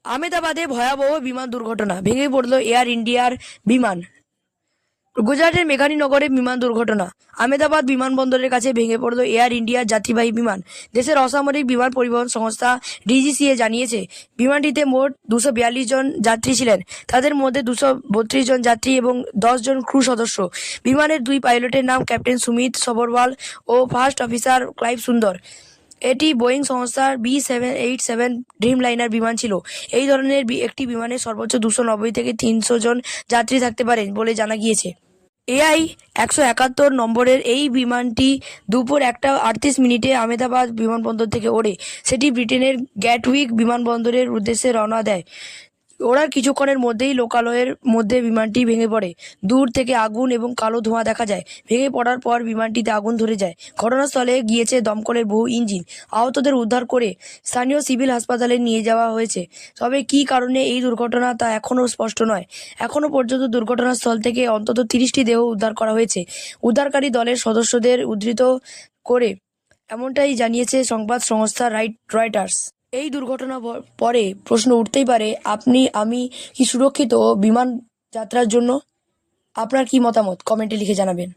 আহমেদাবাদে ভয়াবহ বিমান দুর্ঘটনা, ভেঙে পড়ল এয়ার ইন্ডিয়ার বিমান। গুজরাটের মেঘানীনগরে বিমান দুর্ঘটনা। আহমেদাবাদ বিমানবন্দরের কাছে ভেঙে পড়ল এয়ার ইন্ডিয়ার যাত্রীবাহী বিমান। দেশের অসামরিক বিমান পরিবহন সংস্থা ডিজিসিএ জানিয়েছে, বিমানটিতে মোট 242 জন যাত্রী ছিলেন। তাদের মধ্যে 232 জন যাত্রী এবং 10 জন ক্রু সদস্য। বিমানের দুই পাইলটের নাম ক্যাপ্টেন সুমিত সবরওয়াল ও ফার্স্ট অফিসার ক্লাইভ সুন্দর। এটি বোয়িং সংস্থার B787 ড্রিমলাইনার বিমান ছিল। এই ধরনের একটি বিমানে সর্বোচ্চ 290 থেকে 300 জন যাত্রী থাকতে পারেন বলে জানা গিয়েছে। এআই 171 নম্বরের এই বিমানটি দুপুর 1:38 আহমেদাবাদ বিমানবন্দর থেকে ওড়ে। সেটি ব্রিটেনের গ্যাটউইক বিমানবন্দরের উদ্দেশ্যে রওনা দেয়। ওড়ার কিছুক্ষণের মধ্যেই লোকালয়ের মধ্যে বিমানটি ভেঙে পড়ে। দূর থেকে আগুন এবং কালো ধোঁয়া দেখা যায়। ভেঙে পড়ার পর বিমানটিতে আগুন ধরে যায়। ঘটনাস্থলে গিয়েছে দমকলের বহু ইঞ্জিন। আহতদের উদ্ধার করে স্থানীয় সিভিল হাসপাতালে নিয়ে যাওয়া হয়েছে। তবে কী কারণে এই দুর্ঘটনা তা এখনও স্পষ্ট নয়। এখনও পর্যন্ত দুর্ঘটনাস্থল থেকে অন্তত 30টি দেহ উদ্ধার করা হয়েছে। উদ্ধারকারী দলের সদস্যদের উদ্ধৃত করে এমনটাই জানিয়েছে সংবাদ সংস্থা রয়টার্স। এই দুর্ঘটনা পরে প্রশ্ন উঠতেই পারে, আমি কি সুরক্ষিত বিমান যাত্রার জন্য? আপনার কি মতামত কমেন্টে লিখে জানাবেন।